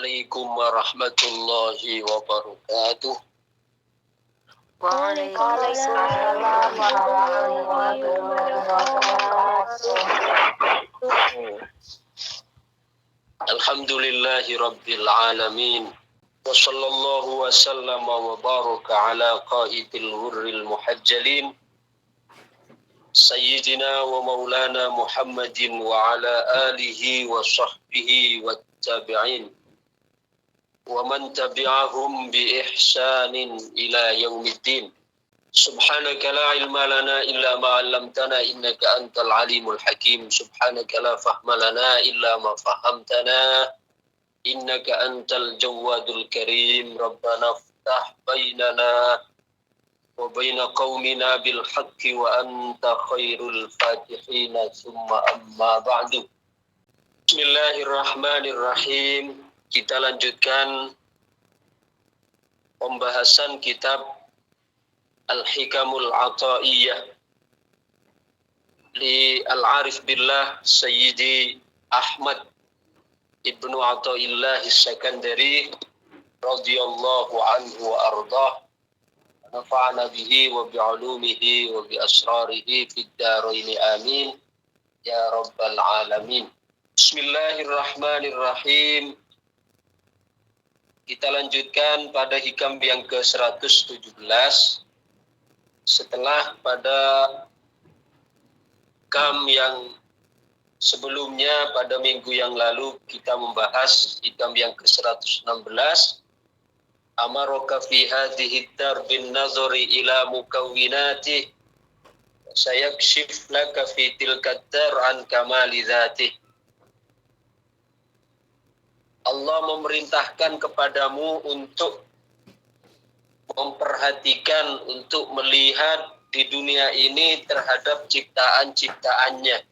Assalamualaikum warahmatullahi wabarakatuh. Waalaikumsalam warahmatullahi wabarakatuh. Alhamdulillahi rabbil alamin. Wa sallallahu wa sallama wa baraka ala qaidil hurril muhajjalin. Sayyidina wa maulana Muhammadin wa ala alihi wa sahbihi wa tabi'in. Wa man tabi'ahum bi ihsanin ila yaumiddin. Subhanaka la ilma lana illa ma 'allamtana innaka antal alimul hakim. Subhanaka la fahma lana illa ma fahamtana innaka antal jawadul karim. Rabbana iftah bainana wa baina qaumina bil haqqi wa anta khairul fatihin. Summa amma ba'du. Bismillahirrahmanirrahim. Kita lanjutkan pembahasan kitab Al-Hikamul Ata'iyah li Al-Arif Billah Sayyidi Ahmad Ibnu Ata'illah As-Sakandari radhiyallahu anhu wa ardah. Nafa'ana bihi wa bi'ulumihi wa bi asrarihi fid dharain amin ya rabbal alamin. Bismillahirrahmanirrahim. Kita lanjutkan pada hikam yang ke-117 setelah pada hikam yang sebelumnya pada minggu yang lalu kita membahas hikam yang ke-116. Amaraka fi hadhihi dar bin nazari ila mukawwinati sayakshif laka fi tilka dar an kamali dzatih. Allah memerintahkan kepadamu untuk memperhatikan, untuk melihat di dunia ini terhadap ciptaan-ciptaannya.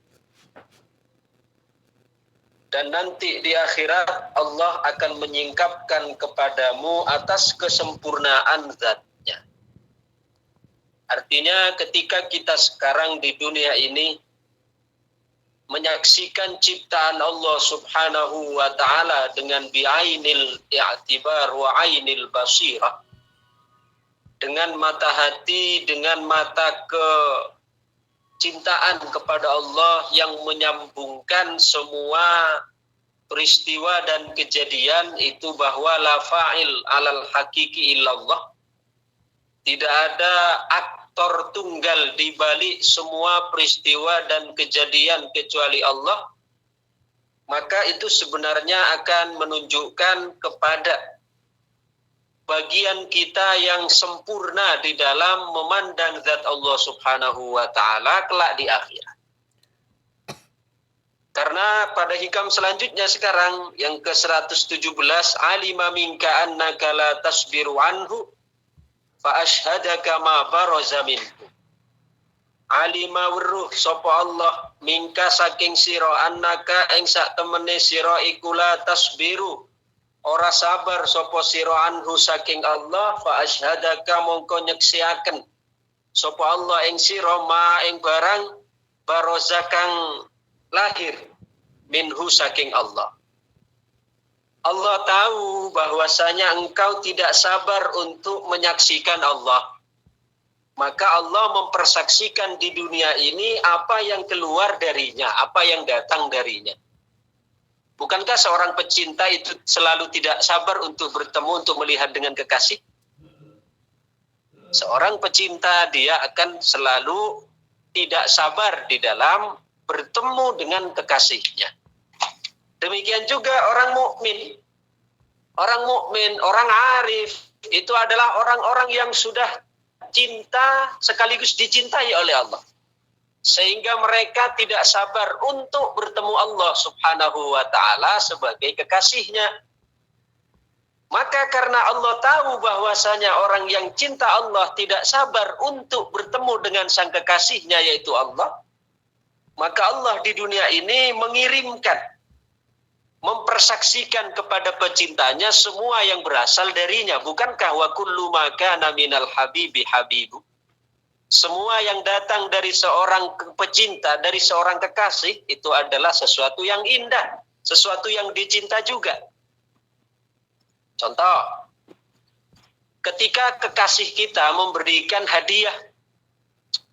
Dan nanti di akhirat Allah akan menyingkapkan kepadamu atas kesempurnaan zatnya. Artinya ketika kita sekarang di dunia ini menyaksikan ciptaan Allah subhanahu wa ta'ala dengan bi'ainil i'tibar wa ainil basirah, dengan mata hati, dengan mata kecintaan kepada Allah yang menyambungkan semua peristiwa dan kejadian itu bahwa la fa'il alal hakiki illallah. Tidak ada aktor tunggal di balik semua peristiwa dan kejadian kecuali Allah, maka itu sebenarnya akan menunjukkan kepada bagian kita yang sempurna di dalam memandang zat Allah subhanahu wa ta'ala kelak di akhirat. Karena pada hikam selanjutnya sekarang yang ke-117, alima minka annaka la tasbiru anhu fa ashhadaka ma baraza minhu. Alima weruh sapa Allah mingka saking sira annaka ing sak temene sira iku la tasbiru ora sabar sapa sira anhu saking Allah, fa ashhadaka mongko nyeksiaken sapa Allah ing sira ma ing barang baraza kang lahir minhu saking Allah. Allah tahu bahwasanya engkau tidak sabar untuk menyaksikan Allah. Maka Allah mempersaksikan di dunia ini apa yang keluar darinya, apa yang datang darinya. Bukankah seorang pecinta itu selalu tidak sabar untuk bertemu, untuk melihat dengan kekasih? Seorang pecinta dia akan selalu tidak sabar di dalam bertemu dengan kekasihnya. Demikian juga orang mukmin. Orang mukmin, orang arif itu adalah orang-orang yang sudah cinta sekaligus dicintai oleh Allah. Sehingga mereka tidak sabar untuk bertemu Allah subhanahu wa ta'ala sebagai kekasihnya. Maka karena Allah tahu bahwasanya orang yang cinta Allah tidak sabar untuk bertemu dengan sang kekasihnya yaitu Allah, maka Allah di dunia ini mengirimkan, mempersaksikan kepada pecintanya semua yang berasal darinya. Bukankah wa kullu ma kana minal habibi habibu? Semua yang datang dari seorang pecinta, dari seorang kekasih itu adalah sesuatu yang indah, sesuatu yang dicinta juga. Contoh, ketika kekasih kita memberikan hadiah,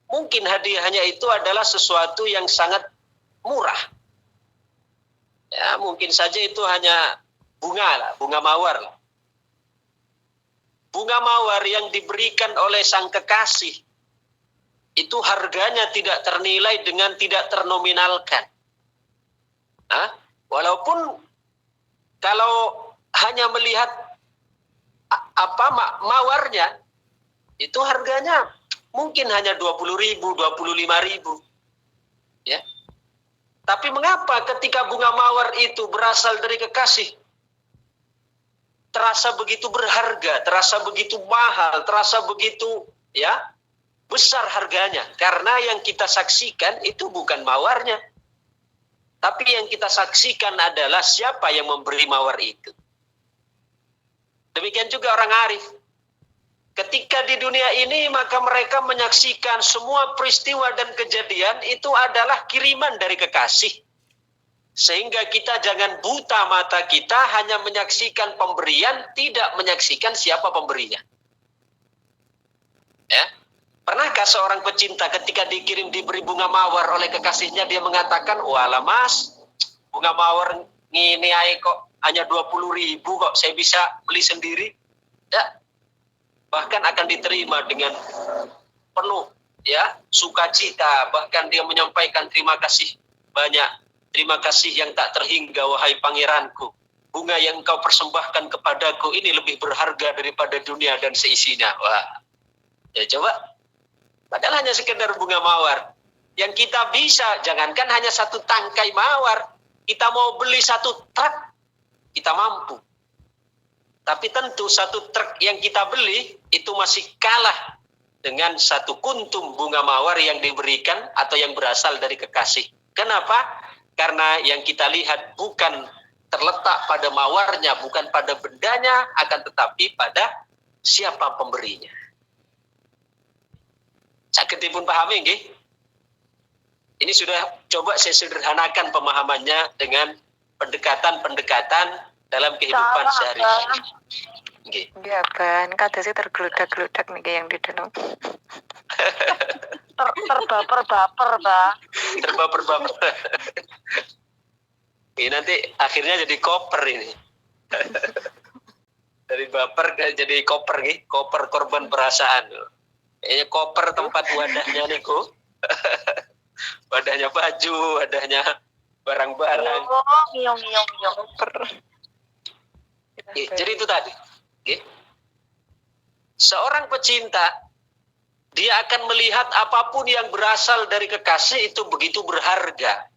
mungkin hadiahnya itu adalah sesuatu yang sangat murah. Ya, mungkin saja itu hanya bunga lah, bunga mawar lah. Bunga mawar yang diberikan oleh sang kekasih itu harganya tidak ternilai dengan tidak ternominalkan. Walaupun kalau hanya melihat mawarnya, itu harganya mungkin hanya 20.000, 25.000. Ya. Tapi mengapa ketika bunga mawar itu berasal dari kekasih, terasa begitu berharga, terasa begitu mahal, terasa begitu besar harganya? Karena yang kita saksikan itu bukan mawarnya, tapi yang kita saksikan adalah siapa yang memberi mawar itu. Demikian juga orang arif. Ketika di dunia ini, maka mereka menyaksikan semua peristiwa dan kejadian itu adalah kiriman dari kekasih. Sehingga kita jangan buta mata kita hanya menyaksikan pemberian, tidak menyaksikan siapa pemberinya. Ya. Pernahkah seorang pecinta ketika diberi bunga mawar oleh kekasihnya, dia mengatakan, "Walah mas, bunga mawar ini aja kok hanya 20.000 kok, saya bisa beli sendiri." Ya. Bahkan akan diterima dengan penuh sukacita. Bahkan dia menyampaikan terima kasih banyak. Terima kasih yang tak terhingga, wahai pangeranku. Bunga yang engkau persembahkan kepadaku ini lebih berharga daripada dunia dan seisinya. Wah, ya coba. Padahal hanya sekedar bunga mawar. Yang kita bisa, jangankan hanya satu tangkai mawar. Kita mau beli satu truk, kita mampu. Tapi tentu satu truk yang kita beli itu masih kalah dengan satu kuntum bunga mawar yang diberikan atau yang berasal dari kekasih. Kenapa? Karena yang kita lihat bukan terletak pada mawarnya, bukan pada bendanya, akan tetapi pada siapa pemberinya. Sakit pun pahami nggih? Ini sudah coba saya sederhanakan pemahamannya dengan pendekatan-pendekatan dalam kehidupan sehari-hari. Iya, Ban. Kadang tergeludak-geludak nih yang di dalam. Terbaper-baper, Pak. Terbaper-baper. Ini nanti akhirnya jadi koper ini. Dari baper jadi koper nih, koper korban perasaan. Ini koper tempat wadahnya niku. Wadahnya baju, wadahnya barang-barang. Nyong. Jadi itu tadi. Seorang pecinta, dia akan melihat apapun yang berasal dari kekasih itu begitu berharga.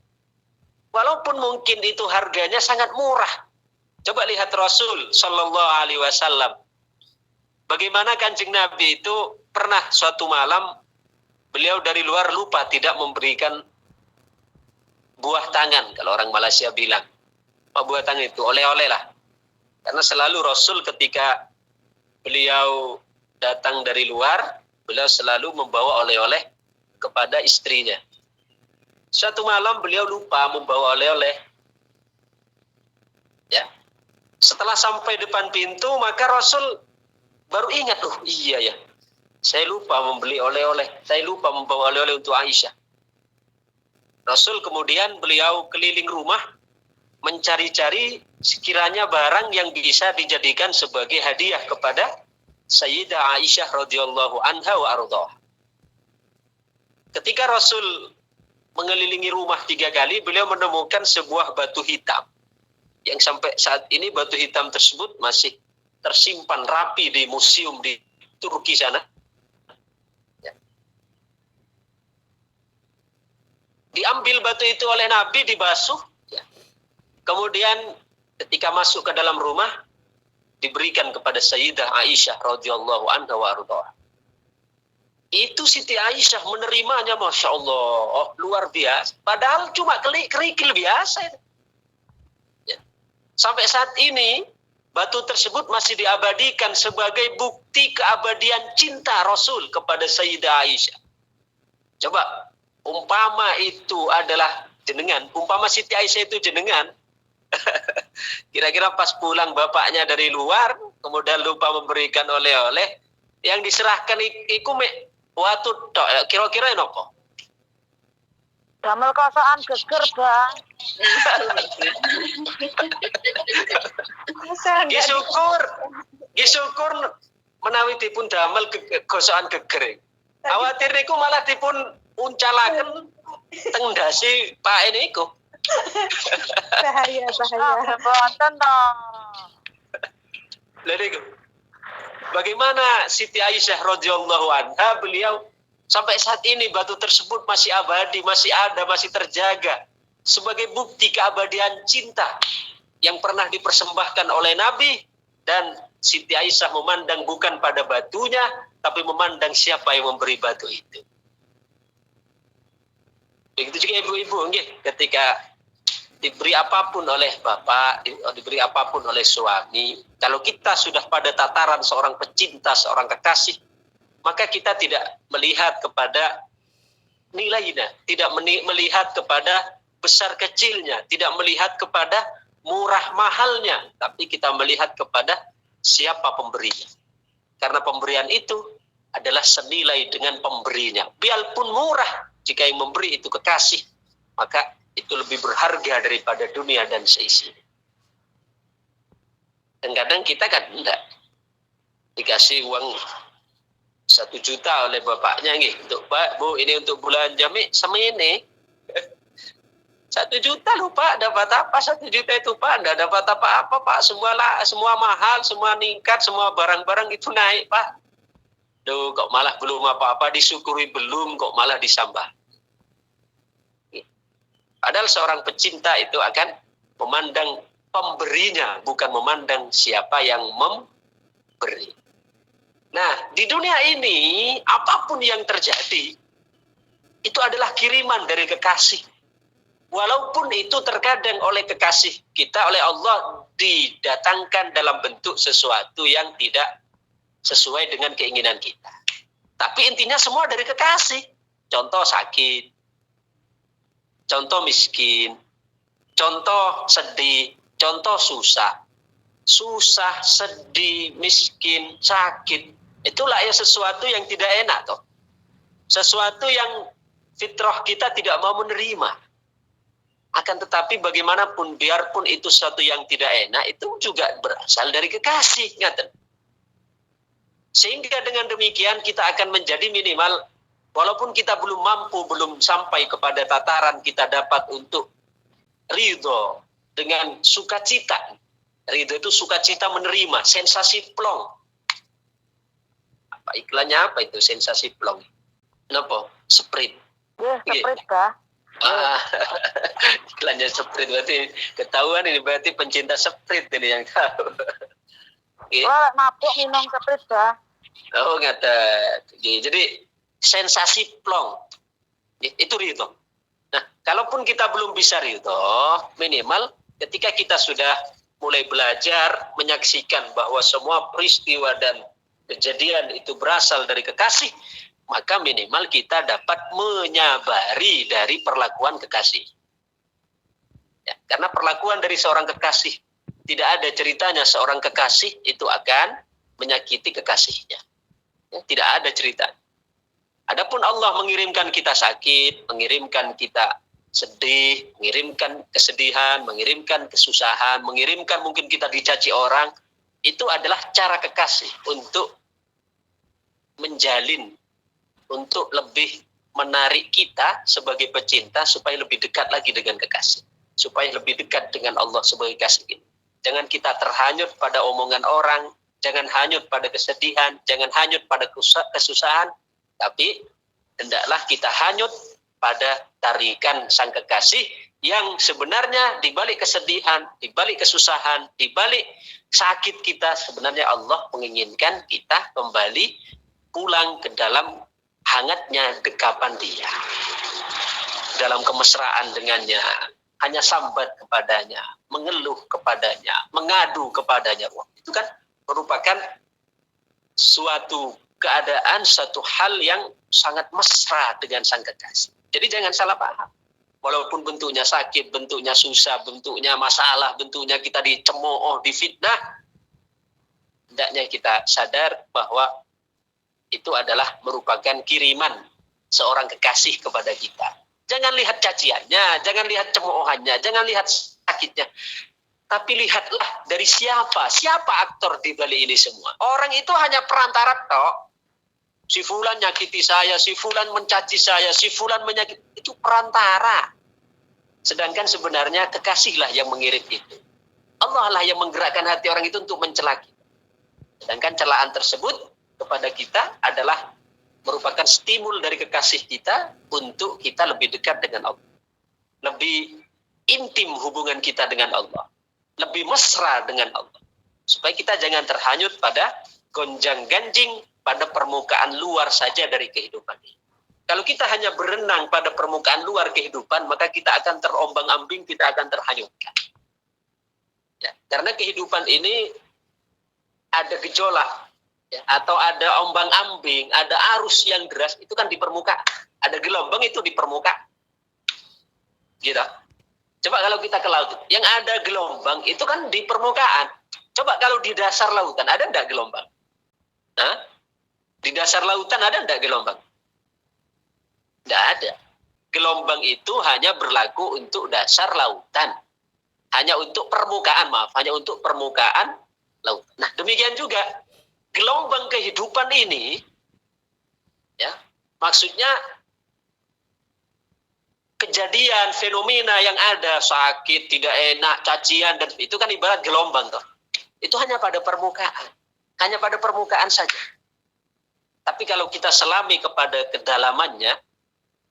Walaupun mungkin itu harganya sangat murah. Coba lihat Rasul Shallallahu Alaihi Wasallam. Bagaimana Kanjeng Nabi itu pernah suatu malam beliau dari luar lupa tidak memberikan buah tangan. Kalau orang Malaysia bilang, buah tangan itu oleh-oleh lah. Karena selalu Rasul ketika beliau datang dari luar, beliau selalu membawa oleh-oleh kepada istrinya. Suatu malam beliau lupa membawa oleh-oleh. Ya. Setelah sampai depan pintu, maka Rasul baru ingat, iya ya, saya lupa membeli oleh-oleh, saya lupa membawa oleh-oleh untuk Aisyah. Rasul kemudian beliau keliling rumah, mencari-cari sekiranya barang yang bisa dijadikan sebagai hadiah kepada Sayyidah Aisyah radhiyallahu anha wa ardhah. Ketika Rasul mengelilingi rumah 3 kali, beliau menemukan sebuah batu hitam. Yang sampai saat ini batu hitam tersebut masih tersimpan rapi di museum di Turki sana. Ya. Diambil batu itu oleh Nabi, dibasuh. Ya. Kemudian ketika masuk ke dalam rumah, diberikan kepada Sayyidah Aisyah radhiyallahu anha wa ardhah. Itu Siti Aisyah menerimanya, Masya Allah, luar biasa. Padahal cuma kerikil biasa. Ya. Sampai saat ini, batu tersebut masih diabadikan sebagai bukti keabadian cinta Rasul kepada Sayyidah Aisyah. Coba, umpama itu adalah jenengan, umpama Siti Aisyah itu jenengan, Kira-kira pas pulang bapaknya dari luar, kemudian lupa memberikan oleh-oleh, yang diserahkan iku mek watu tok. Kira-kira nopo? Damel kosokan geger, Bang. Syukur menawi dipun damel gosokan geger. Khawatir niku malah dipun uncalaken teng ndase Pak niku. Bahaya. Boten to. Lalu bagaimana Siti Aisyah radhiyallahu anha, beliau sampai saat ini batu tersebut masih abadi, masih ada, masih terjaga sebagai bukti keabadian cinta yang pernah dipersembahkan oleh Nabi. Dan Siti Aisyah memandang bukan pada batunya, tapi memandang siapa yang memberi batu itu. Begitu juga ibu-ibu, ketika diberi apapun oleh bapak, diberi apapun oleh suami, kalau kita sudah pada tataran seorang pecinta, seorang kekasih, maka kita tidak melihat kepada nilainya, tidak melihat kepada besar kecilnya, tidak melihat kepada murah mahalnya, tapi kita melihat kepada siapa pemberinya. Karena pemberian itu adalah senilai dengan pemberinya. Biarpun murah, jika yang memberi itu kekasih, maka itu lebih berharga daripada dunia dan seisinya. Dan kadang kita kan enggak dikasih uang 1 juta oleh bapaknya untuk Pak, Bu, ini untuk bulan Jami sama ini. 1 juta loh Pak, dapat apa 1 juta itu Pak? Enggak dapat apa-apa Pak, semua mahal, semua meningkat, semua barang-barang itu naik Pak. Duh, kok malah belum apa-apa, disyukuri belum, kok malah disambah. Padahal seorang pecinta itu akan memandang pemberinya, bukan memandang siapa yang memberi. Nah, di dunia ini, apapun yang terjadi, itu adalah kiriman dari kekasih. Walaupun itu terkadang oleh kekasih kita, oleh Allah, didatangkan dalam bentuk sesuatu yang tidak sesuai dengan keinginan kita. Tapi intinya semua dari kekasih. Contoh sakit, contoh miskin, contoh sedih, contoh susah. Susah, sedih, miskin, sakit. Itulah ya sesuatu yang tidak enak toh. Sesuatu yang fitrah kita tidak mau menerima. Akan tetapi bagaimanapun, biarpun itu sesuatu yang tidak enak, itu juga berasal dari kekasih. Ngaten. Sehingga dengan demikian kita akan menjadi minimal, walaupun kita belum mampu, belum sampai kepada tataran kita dapat untuk ridho dengan sukacita. Ridho itu sukacita menerima, sensasi plong. Apa iklannya apa itu sensasi plong? Kenapa? Sprite. Sprite kah? Iklannya Sprite, berarti ketahuan ini, berarti pencinta Sprite ini yang tahu. Mabuk minum Sprite kah? Oh, ngata. Jadi sensasi plong itu ridho. Nah, kalaupun kita belum bisa ridho, minimal ketika kita sudah mulai belajar menyaksikan bahwa semua peristiwa dan kejadian itu berasal dari kekasih, maka minimal kita dapat menyabari dari perlakuan kekasih. Ya, karena perlakuan dari seorang kekasih, tidak ada ceritanya seorang kekasih itu akan menyakiti kekasihnya. Ya, tidak ada cerita. Adapun Allah mengirimkan kita sakit, mengirimkan kita sedih, mengirimkan kesedihan, mengirimkan kesusahan, mengirimkan mungkin kita dicaci orang, itu adalah cara kekasih untuk menjalin, untuk lebih menarik kita sebagai pecinta supaya lebih dekat lagi dengan kekasih, supaya lebih dekat dengan Allah sebagai kasih ini. Jangan kita terhanyut pada omongan orang, jangan hanyut pada kesedihan, jangan hanyut pada kesusahan, tapi hendaklah kita hanyut pada tarikan sang kekasih yang sebenarnya di balik kesedihan, di balik kesusahan, di balik sakit kita, sebenarnya Allah menginginkan kita kembali pulang ke dalam hangatnya dekapan Dia, dalam kemesraan dengannya, hanya sambat kepadanya, mengeluh kepadanya, mengadu kepadanya. Wah, itu kan merupakan suatu keadaan, satu hal yang sangat mesra dengan sang kekasih. Jadi jangan salah paham. Walaupun bentuknya sakit, bentuknya susah, bentuknya masalah, bentuknya kita dicemooh, difitnah, hendaknya kita sadar bahwa itu adalah merupakan kiriman seorang kekasih kepada kita. Jangan lihat caciannya, jangan lihat cemoohannya, jangan lihat sakitnya. Tapi lihatlah dari siapa aktor di balik ini semua. Orang itu hanya perantara toh. Si fulan nyakiti saya, si fulan mencaci saya, si fulan menyakiti, itu perantara. Sedangkan sebenarnya kekasihlah yang mengirim itu. Allah lah yang menggerakkan hati orang itu untuk mencela kita. Sedangkan celaan tersebut kepada kita adalah merupakan stimul dari kekasih kita untuk kita lebih dekat dengan Allah. Lebih intim hubungan kita dengan Allah. Lebih mesra dengan Allah. Supaya kita jangan terhanyut pada gonjang-ganjing pada permukaan luar saja dari kehidupan ini. Kalau kita hanya berenang pada permukaan luar kehidupan, maka kita akan terombang-ambing, kita akan terhanyutkan. Ya, karena kehidupan ini ada gejolak, ya, atau ada ombang-ambing, ada arus yang deras, itu kan di permukaan. Ada gelombang itu di permukaan. Gitu. Coba kalau kita ke laut, yang ada gelombang itu kan di permukaan. Coba kalau di dasar lautan, ada enggak gelombang? Hah? Di dasar lautan ada enggak gelombang? Tidak ada. Gelombang itu hanya berlaku untuk dasar lautan. Hanya untuk permukaan, hanya untuk permukaan laut. Nah, demikian juga gelombang kehidupan ini, ya, maksudnya kejadian, fenomena yang ada, sakit, tidak enak, cacian, dan itu kan ibarat gelombang toh. Itu hanya pada permukaan. Hanya pada permukaan saja. Tapi kalau kita selami kepada kedalamannya,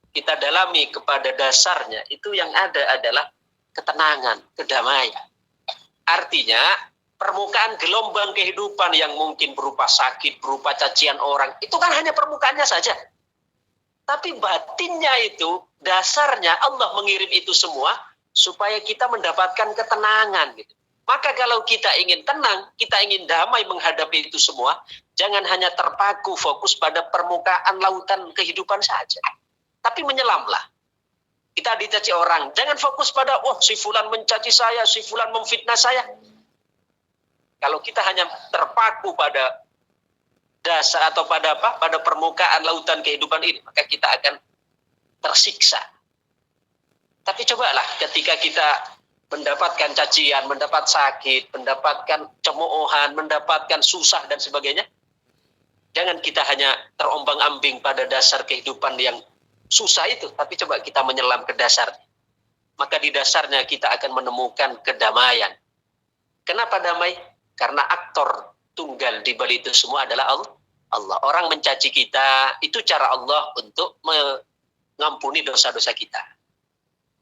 kita dalami kepada dasarnya, itu yang ada adalah ketenangan, kedamaian. Artinya, permukaan gelombang kehidupan yang mungkin berupa sakit, berupa cacian orang, itu kan hanya permukaannya saja. Tapi batinnya itu, dasarnya Allah mengirim itu semua supaya kita mendapatkan ketenangan. Gitu. Maka kalau kita ingin tenang, kita ingin damai menghadapi itu semua, jangan hanya terpaku fokus pada permukaan lautan kehidupan saja. Tapi menyelamlah. Kita dicaci orang, jangan fokus pada, si fulan mencaci saya, si fulan memfitnah saya. Kalau kita hanya terpaku pada dasar atau pada apa? Pada permukaan lautan kehidupan ini, maka kita akan tersiksa. Tapi cobalah ketika kita mendapatkan cacian, mendapat sakit, mendapatkan cemoohan, mendapatkan susah dan sebagainya. Jangan kita hanya terombang-ambing pada dasar kehidupan yang susah itu, tapi coba kita menyelam ke dasar. Maka di dasarnya kita akan menemukan kedamaian. Kenapa damai? Karena aktor tunggal di balik itu semua adalah Allah. Orang mencaci kita, itu cara Allah untuk mengampuni dosa-dosa kita.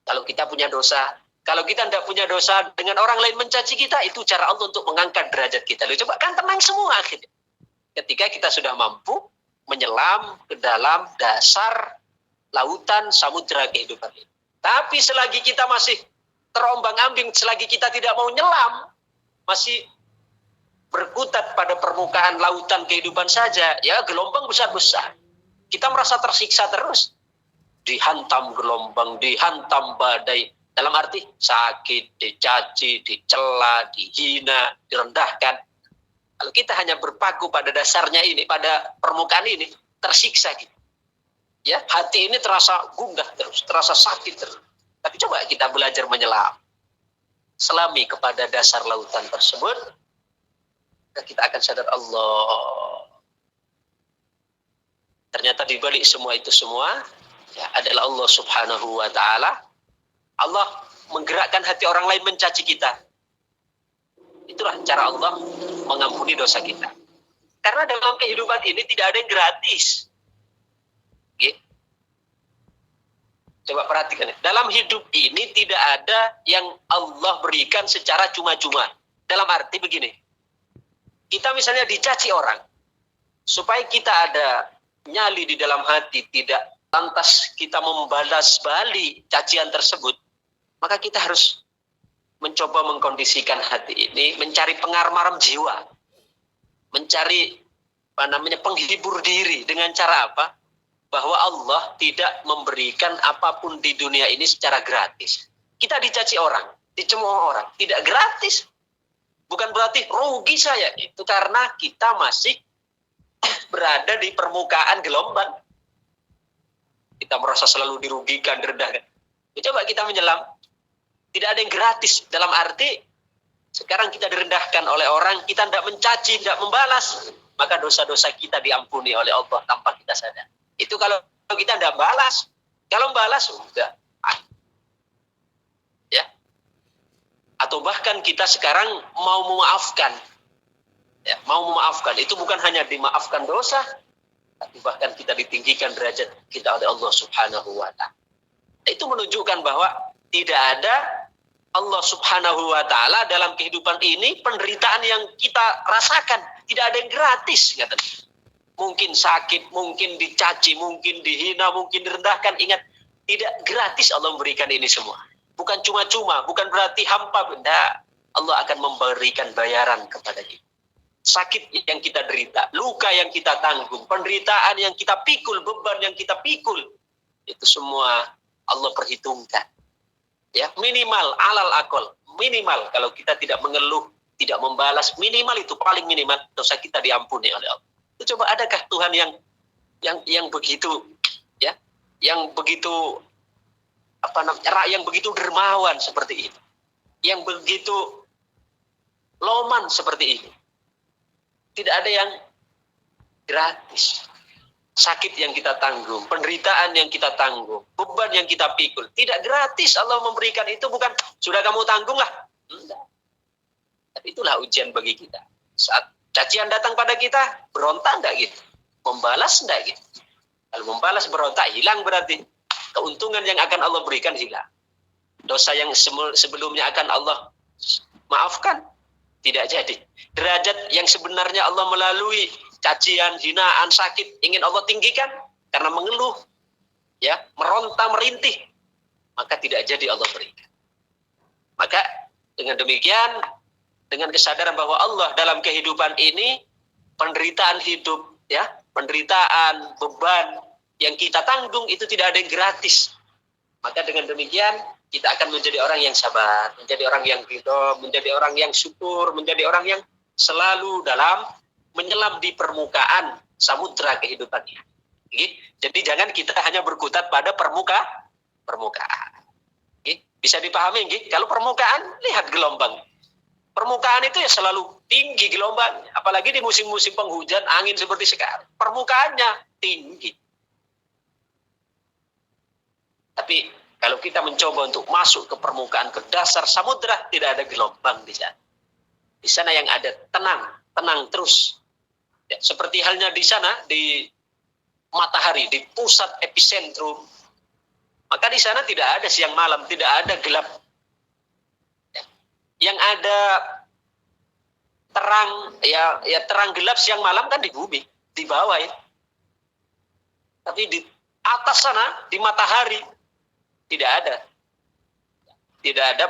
Kalau kita punya dosa, kalau kita tidak punya dosa, dengan orang lain mencaci kita, itu cara Allah untuk mengangkat derajat kita. Lalu coba kan tenang semua akhirnya. Ketika kita sudah mampu menyelam ke dalam dasar lautan samudera kehidupan ini. Tapi selagi kita masih terombang-ambing, selagi kita tidak mau nyelam, masih berkutat pada permukaan lautan kehidupan saja, ya gelombang besar-besar. Kita merasa tersiksa terus. Dihantam gelombang, dihantam badai. Dalam arti sakit, dicaci, dicela, dihina, direndahkan. Kalau kita hanya berpaku pada dasarnya ini, pada permukaan ini, tersiksa gitu. Ya, hati ini terasa gundah terus, terasa sakit terus. Tapi coba kita belajar menyelam. Selami kepada dasar lautan tersebut, kita akan sadar Allah. Ternyata di balik semua itu semua, ya, adalah Allah Subhanahu wa Ta'ala. Allah menggerakkan hati orang lain mencaci kita. Itulah cara Allah mengampuni dosa kita. Karena dalam kehidupan ini tidak ada yang gratis. Oke. Coba perhatikan. Dalam hidup ini tidak ada yang Allah berikan secara cuma-cuma. Dalam arti begini. Kita misalnya dicaci orang. Supaya kita ada nyali di dalam hati. Tidak lantas kita membalas balik cacian tersebut. Maka kita harus mencoba mengkondisikan hati ini, mencari pengarmaram jiwa, mencari penghibur diri dengan cara apa? bahwa Allah tidak memberikan apapun di dunia ini secara gratis. Kita dicaci orang, dicemooh orang, tidak gratis. Bukan berarti rugi saya, itu karena kita masih berada di permukaan gelombang. Kita merasa selalu dirugikan, direndahkan. Coba kita menyelam. Tidak ada yang gratis, dalam arti sekarang kita direndahkan oleh orang, kita tidak mencaci, tidak membalas, maka dosa-dosa kita diampuni oleh Allah tanpa kita sadar. Itu kalau kita tidak balas. Kalau balas, sudah. Ya. Atau bahkan kita sekarang mau memaafkan. Ya, mau memaafkan. Itu bukan hanya dimaafkan dosa, tapi bahkan kita ditinggikan derajat kita oleh Allah Subhanahu wa ta'ala. Itu menunjukkan bahwa tidak ada Allah Subhanahu wa ta'ala dalam kehidupan ini penderitaan yang kita rasakan. Tidak ada yang gratis. Mungkin sakit, mungkin dicaci, mungkin dihina, mungkin direndahkan. Ingat, tidak gratis Allah memberikan ini semua. Bukan cuma-cuma, bukan berarti hampa. Benda. Allah akan memberikan bayaran kepada kita. Sakit yang kita derita, luka yang kita tanggung, penderitaan yang kita pikul, beban yang kita pikul. Itu semua Allah perhitungkan. Ya, minimal alal akol, minimal kalau kita tidak mengeluh, tidak membalas, minimal itu paling minimal dosa kita diampuni oleh Allah. Itu coba adakah Tuhan yang begitu ya, yang begitu yang begitu dermawan seperti ini, yang begitu loman seperti ini. Tidak ada yang gratis. Sakit yang kita tanggung, penderitaan yang kita tanggung, beban yang kita pikul. Tidak gratis Allah memberikan itu, bukan sudah kamu tanggung lah. Enggak. Tapi itulah ujian bagi kita. Saat cacian datang pada kita, berontak enggak gitu? Membalas enggak gitu? Kalau membalas berontak, hilang berarti. Keuntungan yang akan Allah berikan hilang. Dosa yang sebelumnya akan Allah maafkan, tidak jadi. Derajat yang sebenarnya Allah melalui cacian, hinaan, sakit, ingin Allah tinggikan karena mengeluh, ya, meronta, merintih, maka tidak jadi Allah berikan. Maka dengan demikian, dengan kesadaran bahwa Allah dalam kehidupan ini, penderitaan hidup, ya, penderitaan, beban yang kita tanggung itu tidak ada yang gratis. Maka dengan demikian kita akan menjadi orang yang sabar, menjadi orang yang ridho, menjadi orang yang syukur, menjadi orang yang selalu dalam menyelam di permukaan samudra kehidupan ini. Jadi jangan kita hanya berkutat pada permukaan. Bisa dipahami, kalau permukaan, lihat gelombang. Permukaan itu ya selalu tinggi gelombang, apalagi di musim-musim penghujan, angin seperti sekarang. Permukaannya tinggi. Tapi kalau kita mencoba untuk masuk ke permukaan, ke dasar samudra, tidak ada gelombang di sana. Di sana yang ada tenang terus. Ya, seperti halnya di sana, di matahari, di pusat epicentrum. Maka di sana tidak ada siang malam, tidak ada gelap. Ya. Yang ada terang, ya terang gelap siang malam kan di bumi, di bawah ya. Tapi di atas sana, di matahari, tidak ada. Tidak ada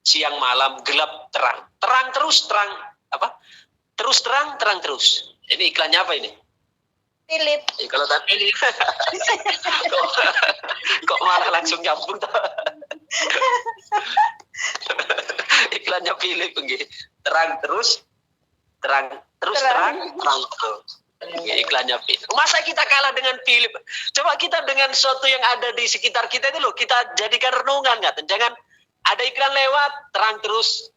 siang malam, gelap, terang. Terang terus, terang terus terang terus. Ini iklannya apa ini? Philip. Kalau tak Philip. kok malah langsung nyambung tuh. Iklannya Philip begini. Terang terus terang terus. Iklannya Philip. Masa kita kalah dengan Philip? Coba kita dengan sesuatu yang ada di sekitar kita itu loh, kita jadikan renungan, nggak? Jangan ada iklan lewat, terang terus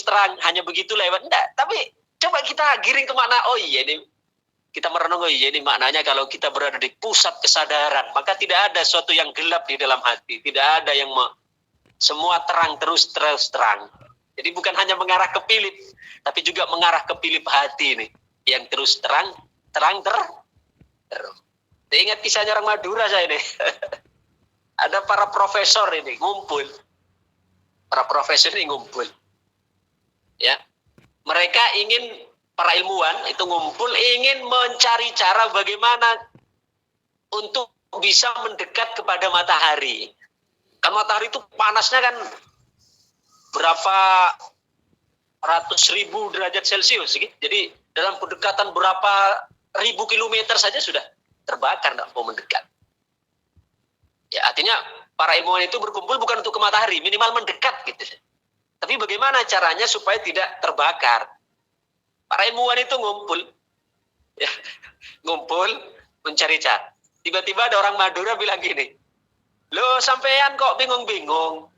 terang, hanya begitu lewat. Enggak, tapi coba kita giring ke makna, oh iya ini, kita merenung, oh iya ini maknanya kalau kita berada di pusat kesadaran, maka tidak ada sesuatu yang gelap di dalam hati, tidak ada yang semua terang terus terang. Jadi bukan hanya mengarah ke Philip, tapi juga mengarah ke Philip hati ini, yang terus terang terus. Ingat kisahnya orang Madura saya ini. Ada para profesor ini ngumpul. Para profesor ini ngumpul. Ya. Mereka ingin, para ilmuwan itu ngumpul, ingin mencari cara bagaimana untuk bisa mendekat kepada matahari. Kan matahari itu panasnya kan berapa ratus ribu derajat Celcius. Jadi dalam pendekatan berapa ribu kilometer saja sudah terbakar, tidak mau mendekat. Ya, artinya para ilmuwan itu berkumpul bukan untuk ke matahari, minimal mendekat gitu. Tapi bagaimana caranya supaya tidak terbakar? Para ilmuwan itu ngumpul, ya, ngumpul mencari cara. Tiba-tiba ada orang Madura bilang gini, "Loh, sampean kok bingung-bingung?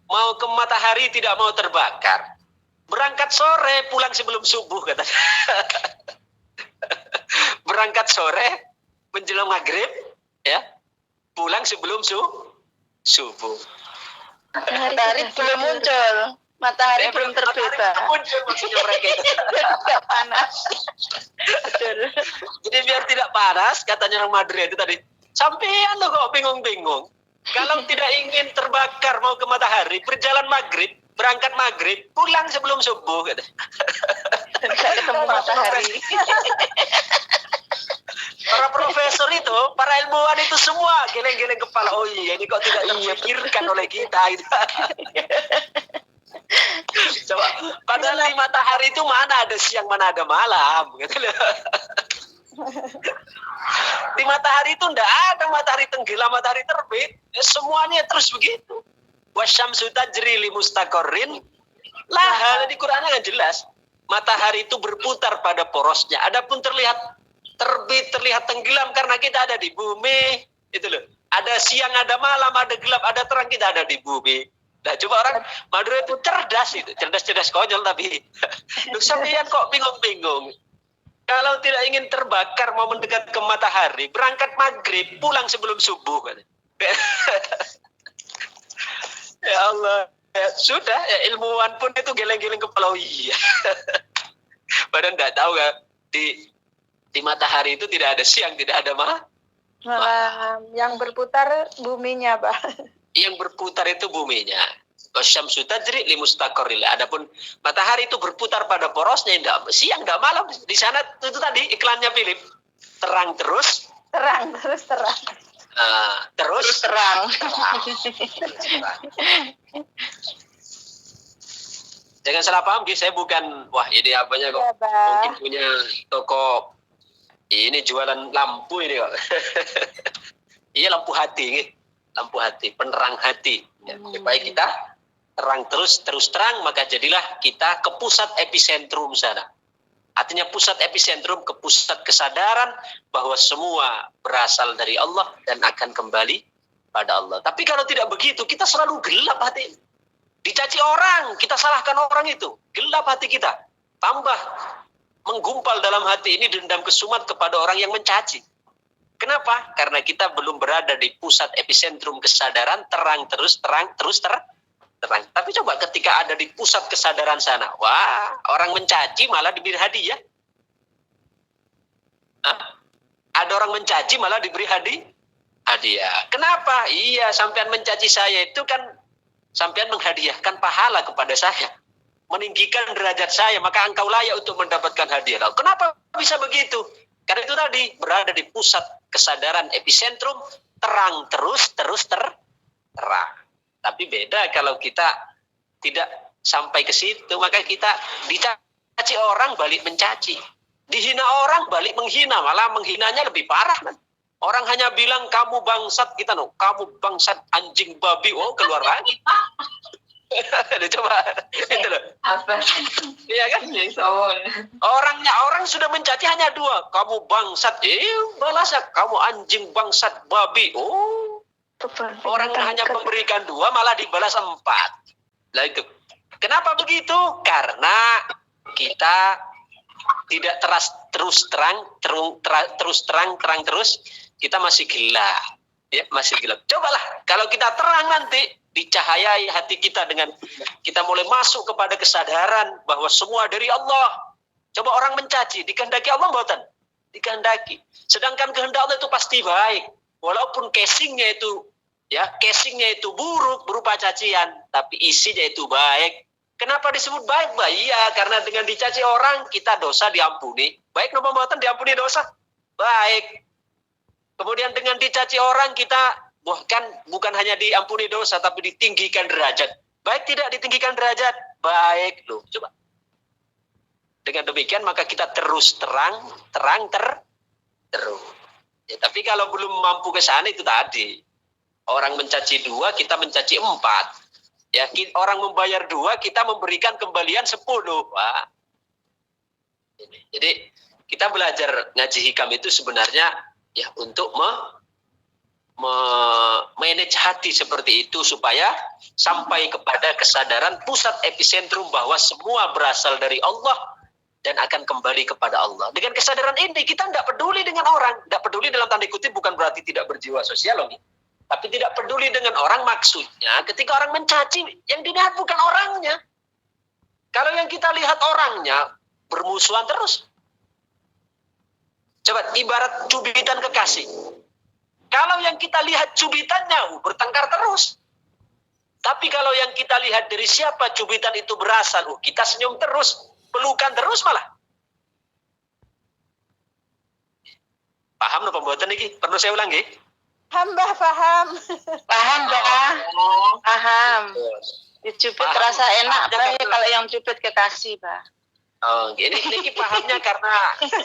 Mau ke matahari tidak mau terbakar. Berangkat sore, pulang sebelum subuh," katanya. Berangkat sore, menjelang maghrib, ya, pulang sebelum subuh. Matahari belum muncul. Matahari belum terbit. Matahari muncul maksudnya mereka itu. Tidak panas. Betul. Jadi biar tidak panas, katanya orang Madura itu tadi, sampean lo kok bingung-bingung. Kalau tidak ingin terbakar mau ke matahari, berjalan maghrib, berangkat maghrib, pulang sebelum subuh, katanya. Tidak ketemu matahari. Para profesor itu, para ilmuwan itu semua geleng-geleng kepala. Oh iya, ini kok tidak terpikirkan oleh kita. Gitu. Coba, padahal di matahari itu mana ada siang, mana ada malam. Gitu loh. Di matahari itu tidak ada matahari tenggelam, matahari terbit. Ya, semuanya terus begitu. Wasyamsu tajri li mustaqarrin laha. Di Quran kan jelas. Matahari itu berputar pada porosnya. Adapun terlihat terbit, terlihat tenggelam karena kita ada di bumi. Itu loh. Ada siang, ada malam, ada gelap, ada terang, kita ada di bumi. Nah, coba orang Madura itu cerdas itu, cerdas konyol tapi. Loh, sampean kok bingung-bingung? Kalau tidak ingin terbakar mau mendekat ke matahari, berangkat maghrib, pulang sebelum subuh. Ya Allah, ya, sudah ya, ilmuwan pun itu geleng-geleng kepala. Oh, iya. Padahal tidak tahu kan di matahari itu tidak ada siang, tidak ada malam. Yang berputar buminya, Pak. Yang berputar itu buminya. Wasyamsu tajri li mustaqarril. Adapun matahari itu berputar pada porosnya, enggak siang, enggak malam. Di sana itu tadi iklannya Philip. Terang terus. Terang terus terang. Terus terang. Jangan salah paham, saya bukan wah ini apanya kok. Ya, mungkin punya toko ini jualan lampu ini kok. Iya, lampu hati nih. Lampu hati, penerang hati. Ya, supaya kita terang terus terang, maka jadilah kita ke pusat epicentrum sana. Artinya pusat epicentrum, ke pusat kesadaran bahwa semua berasal dari Allah dan akan kembali pada Allah. Tapi kalau tidak begitu, kita selalu gelap hati. Dicaci orang, kita salahkan orang itu. Gelap hati kita. Tambah menggumpal dalam hati ini dendam kesumat kepada orang yang mencaci. Kenapa? Karena kita belum berada di pusat epicentrum kesadaran, terang terus terang. Tapi coba ketika ada di pusat kesadaran sana, wah, orang mencaci malah diberi hadiah. Ada orang mencaci malah diberi hadiah. Kenapa? Iya, sampean mencaci saya itu kan sampean menghadiahkan pahala kepada saya, meninggikan derajat saya, maka engkau layak untuk mendapatkan hadiah. Lalu, kenapa bisa begitu? Karena itu tadi berada di pusat kesadaran epicentrum, terang terus terang. Tapi beda kalau kita tidak sampai ke situ, maka kita dicaci orang balik mencaci, dihina orang balik menghina, malah menghinanya lebih parah. Orang hanya bilang kamu bangsat, kita kamu bangsat anjing babi, oh keluar lagi. Coba itu loh. Apa? Iya kan? Orang sudah mencaci hanya dua. Kamu bangsat, balasnya kamu anjing bangsat babi. Oh, orang hanya memberikan dua, malah dibalas 4. Lah itu. Kenapa begitu? Karena kita tidak terus terang, kita masih gelap. Ya, masih gelap. Cobalah kalau kita terang nanti, dicahayai hati kita dengan kita mulai masuk kepada kesadaran bahwa semua dari Allah. Coba orang mencaci, dikehendaki Allah mboten? Dikehendaki. Sedangkan kehendak Allah itu pasti baik. Walaupun casingnya itu buruk berupa cacian, tapi isinya itu baik. Kenapa disebut baik? Iya, karena dengan dicaci orang kita dosa diampuni. Baik napa mboten diampuni dosa? Baik. Kemudian dengan dicaci orang kita bukan hanya diampuni dosa, tapi ditinggikan derajat. Baik tidak ditinggikan derajat? Baik loh. Coba. Dengan demikian maka kita terus terang terus. Ya, tapi kalau belum mampu ke sana itu tadi. Orang mencaci 2, kita mencaci 4. Ya, orang membayar 2, kita memberikan kembalian 10. Wah. Jadi kita belajar ngaji hikam itu sebenarnya ya untuk manage hati seperti itu supaya sampai kepada kesadaran pusat epicentrum bahwa semua berasal dari Allah dan akan kembali kepada Allah. Dengan kesadaran ini kita tidak peduli dengan orang, tidak peduli dalam tanda kutip bukan berarti tidak berjiwa sosial loh. Tapi tidak peduli dengan orang maksudnya ketika orang mencaci yang dilihat bukan orangnya. Kalau yang kita lihat orangnya bermusuhan terus. Coba ibarat cubitan kekasih. Kalau yang kita lihat cubitannya bertengkar terus. Tapi kalau yang kita lihat dari siapa cubitan itu berasal, kita senyum terus, pelukan terus malah. Paham no pembuatan ini? Perlu saya ulang nggih? Hamba paham. Paham, Mbak. Paham. Dicubit Paham. rasa enak, Pahamnya Mbak, kalau yang cubit kekasih, Mbak. Oh, ini pahamnya karena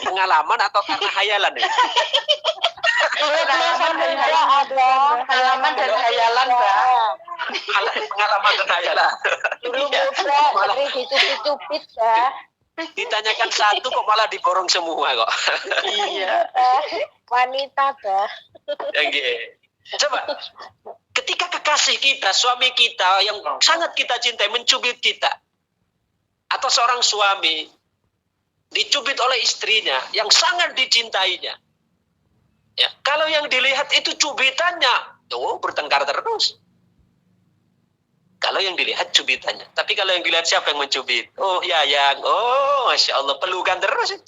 pengalaman atau karena hayalan ya? Pengalaman dan hayalan. Pengalaman dan hayalan, Mbak. Pengalaman dan hayalan. Dulu muda, tapi dicubit-cubit ya. Ditanyakan satu kok malah diborong semua kok. Iya. Wanita dah. Ya, nggih. Coba ketika kekasih kita, suami kita yang sangat kita cintai mencubit kita, atau seorang suami dicubit oleh istrinya yang sangat dicintainya, ya, kalau yang dilihat itu cubitannya, bertengkar terus. Kalau yang dilihat cubitannya, tapi kalau yang dilihat siapa yang mencubit? Oh ya, yang, oh masya Allah, pelukan terus,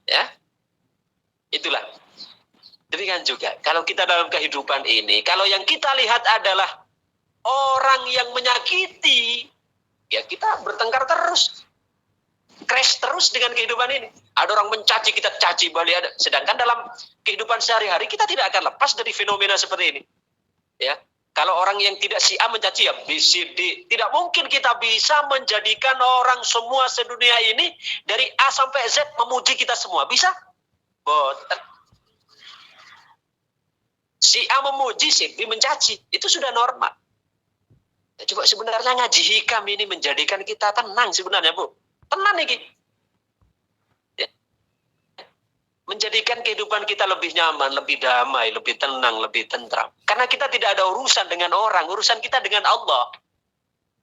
ya, itulah. Demikian juga kalau kita dalam kehidupan ini, kalau yang kita lihat adalah orang yang menyakiti, ya kita bertengkar terus, crash terus dengan kehidupan ini. Ada orang mencaci, kita caci balik. Sedangkan dalam kehidupan sehari-hari kita tidak akan lepas dari fenomena seperti ini. Ya, kalau orang yang tidak si A mencaci ya B, C, D, tidak mungkin kita bisa menjadikan orang semua sedunia ini dari A sampai Z memuji kita semua. Bisa? Boten. Si A memuji, si B mencaci. Itu sudah normal. Ya, coba sebenarnya ngaji hikam ini menjadikan kita tenang sebenarnya, Bu. Tenang nih. Ya. Menjadikan kehidupan kita lebih nyaman, lebih damai, lebih tenang, lebih tentram. Karena kita tidak ada urusan dengan orang, urusan kita dengan Allah.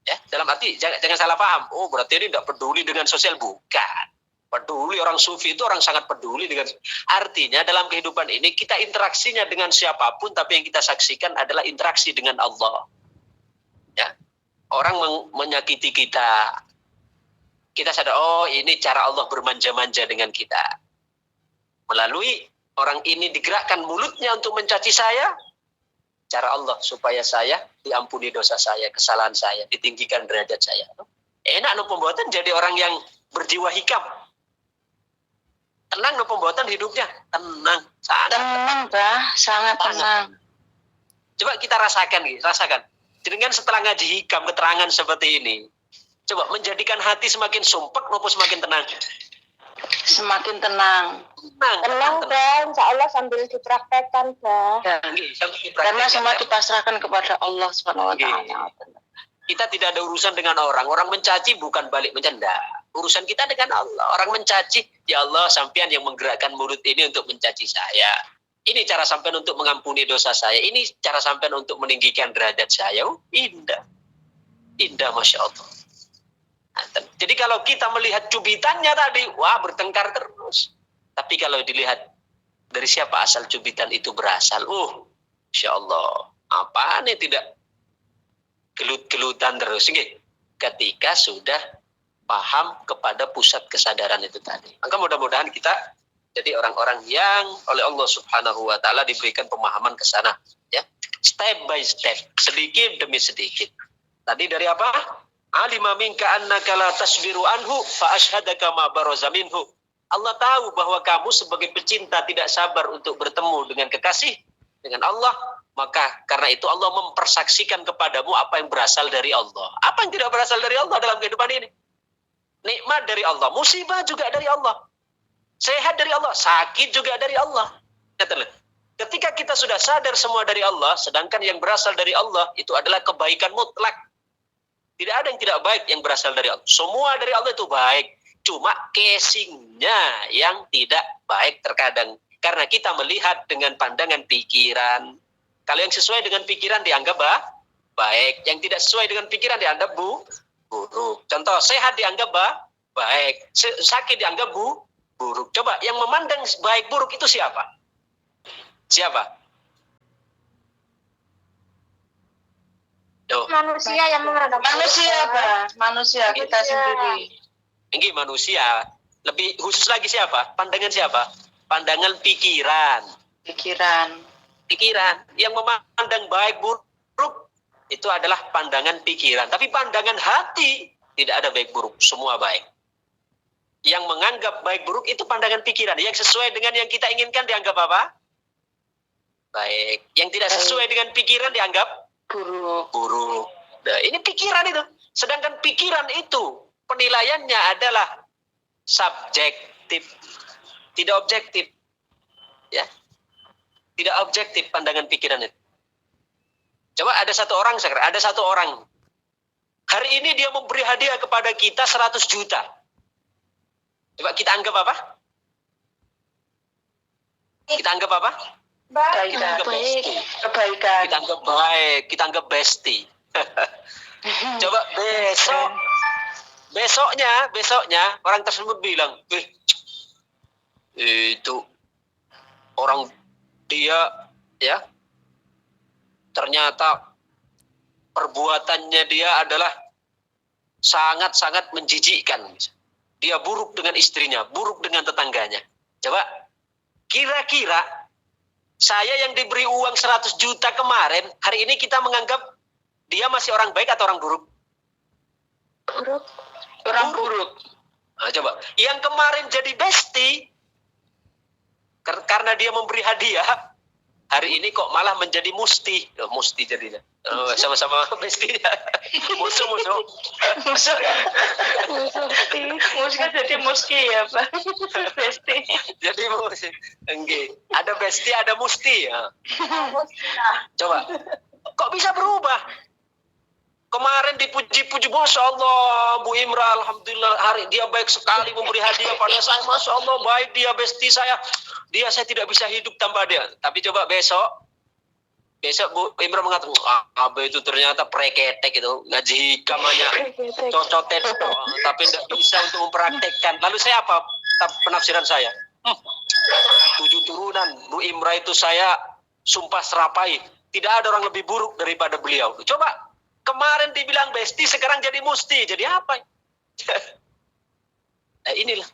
Ya, dalam arti jangan salah paham. Oh, berarti ini tidak peduli dengan sosial, bukan. Peduli, orang sufi itu orang sangat peduli dengan, artinya dalam kehidupan ini kita interaksinya dengan siapapun, tapi yang kita saksikan adalah interaksi dengan Allah. Ya, orang menyakiti kita, kita sadar, oh ini cara Allah bermanja-manja dengan kita. Melalui orang ini digerakkan mulutnya untuk mencaci saya, cara Allah supaya saya diampuni dosa saya, kesalahan saya, ditinggikan derajat saya. Enak no pembuatan jadi orang yang berjiwa hikam. Tenang no pembuatan hidupnya, tenang, sangat Tenang, Mbak, sangat tenang. Coba kita rasakan. Dengan setelah ngaji hikam keterangan seperti ini, coba menjadikan hati semakin sumpek maupun semakin tenang. Semakin tenang. Tenang dan insya Allah sambil dipraktekkan dah. Ya. Karena semua dipasrahkan kepada Allah Subhanahu wa taala. Kita tidak ada urusan dengan orang. Orang mencaci bukan balik mencanda. Urusan kita dengan Allah. Orang mencaci, ya Allah sampean yang menggerakkan mulut ini untuk mencaci saya. Ini cara sampean untuk mengampuni dosa saya. Ini cara sampean untuk meninggikan derajat saya. Oh, indah. Indah, Masya Allah. Jadi kalau kita melihat cubitannya tadi, wah bertengkar terus. Tapi kalau dilihat dari siapa asal cubitan itu berasal, Masya Allah. Apa nih tidak gelut-gelutan terus. Ketika sudah paham kepada pusat kesadaran itu tadi. Maka mudah-mudahan kita jadi orang-orang yang oleh Allah Subhanahu wa taala diberikan pemahaman ke sana, ya. Step by step, sedikit demi sedikit. Tadi dari apa? Alima minka annaka la tasbiru anhu fa ashhadaka ma baraza minhu. Allah tahu bahwa kamu sebagai pecinta tidak sabar untuk bertemu dengan kekasih, dengan Allah. Maka karena itu Allah mempersaksikan kepadamu apa yang berasal dari Allah. Apa yang tidak berasal dari Allah dalam kehidupan ini? Nikmat dari Allah, musibah juga dari Allah. Sehat dari Allah, sakit juga dari Allah. Ketika kita sudah sadar semua dari Allah, sedangkan yang berasal dari Allah itu adalah kebaikan mutlak. Tidak ada yang tidak baik yang berasal dari Allah. Semua dari Allah itu baik. Cuma casingnya yang tidak baik terkadang. Karena kita melihat dengan pandangan pikiran. Kalau yang sesuai dengan pikiran dianggap baik. Yang tidak sesuai dengan pikiran dianggap buruk. Contoh, sehat dianggap baik. Sakit dianggap buruk. Coba, yang memandang baik buruk itu siapa? Siapa? Manusia yang menganggap Manusia, Pak. Manusia kita sendiri. Ini manusia. Lebih khusus lagi siapa? Pandangan siapa? Pandangan pikiran. Pikiran. Yang memandang baik buruk itu adalah pandangan pikiran. Tapi pandangan hati tidak ada baik buruk. Semua baik. Yang menganggap baik buruk itu pandangan pikiran. Yang sesuai dengan yang kita inginkan dianggap apa? Baik. Yang tidak sesuai dengan pikiran dianggap buruk. Nah, ini pikiran itu. Sedangkan pikiran itu penilaiannya adalah subjektif, tidak objektif. Ya. Tidak objektif pandangan pikiran itu. Coba ada satu orang. Hari ini dia memberi hadiah kepada kita 100 juta. Coba kita anggap apa? Kita anggap apa? baik. Kita anggap bestie. Kebaikan. Kita anggap baik, kita anggap bestie. Coba besoknya orang tersebut bilang, itu orang dia ya ternyata perbuatannya dia adalah sangat-sangat menjijikkan. Dia buruk dengan istrinya, buruk dengan tetangganya. Coba kira-kira saya yang diberi uang 100 juta kemarin, hari ini kita menganggap dia masih orang baik atau orang buruk? Orang buruk. Nah, coba. Yang kemarin jadi bestie, karena dia memberi hadiah, hari ini kok malah menjadi musti. Musti jadinya. Sama-sama bestie. Musuh. Musuh jadi muski ya, Pak. Besti. Jadi musuh. Enggak. Ada bestie, ada musti. Ya. Coba. Kok bisa berubah? Kemarin dipuji-puji, Masya Allah, Bu Imra, Alhamdulillah, hari dia baik sekali memberi hadiah pada saya, Masya Allah, baik dia, bestie saya tidak bisa hidup tanpa dia. Tapi coba besok Bu Imra mengatakan, Abe itu ternyata preketek itu, ngaji hikamanya, cocotet, tapi tidak bisa untuk mempraktekkan. Lalu saya apa penafsiran saya? 7 turunan, Bu Imra itu saya sumpah serapai, tidak ada orang lebih buruk daripada beliau. Coba, kemarin dibilang bestie, sekarang jadi musti. Jadi apa? Nah, inilah.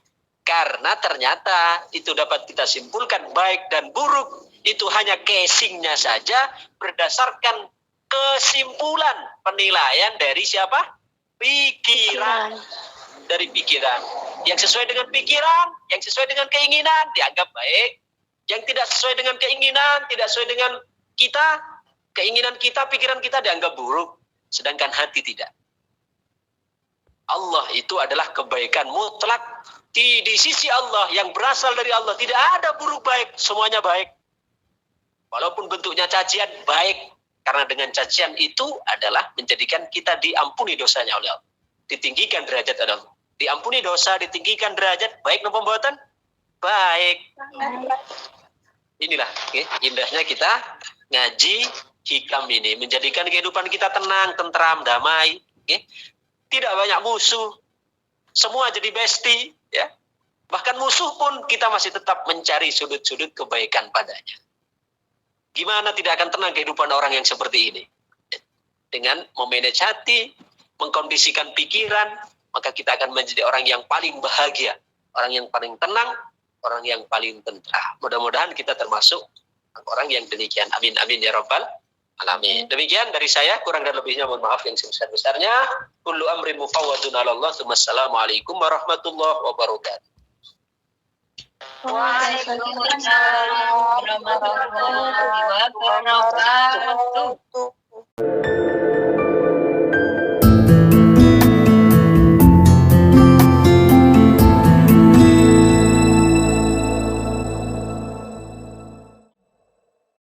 Karena ternyata itu dapat kita simpulkan baik dan buruk itu hanya casingnya saja berdasarkan kesimpulan penilaian dari siapa? Pikiran. Dari pikiran. Yang sesuai dengan pikiran, yang sesuai dengan keinginan dianggap baik. Yang tidak sesuai dengan keinginan, tidak sesuai dengan kita, keinginan kita, pikiran kita dianggap buruk. Sedangkan hati tidak. Allah itu adalah kebaikan mutlak. Di sisi Allah yang berasal dari Allah tidak ada buruk baik, semuanya baik. Walaupun bentuknya cacian, baik. Karena dengan cacian itu adalah menjadikan kita diampuni dosanya oleh Allah. Ditinggikan derajat oleh Allah. Diampuni dosa, ditinggikan derajat, baik dan pembuatan baik. Inilah indahnya kita ngaji hikam ini, menjadikan kehidupan kita tenang, tentram, damai. Tidak banyak musuh. Semua jadi bestie. Ya. Bahkan musuh pun kita masih tetap mencari sudut-sudut kebaikan padanya. Gimana tidak akan tenang kehidupan orang yang seperti ini? Dengan memanage hati, mengkondisikan pikiran, maka kita akan menjadi orang yang paling bahagia, orang yang paling tenang, orang yang paling tentram. Mudah-mudahan kita termasuk orang yang demikian. Amin, amin ya Rabbal alamin. Demikian dari saya, kurang dan lebihnya mohon maaf yang sebesar-besarnya. Kullu amrin mufawwadun 'ala Allah. Wassalamualaikum warahmatullahi wabarakatuh. Waalaikumsalam warahmatullahi wabarakatuh.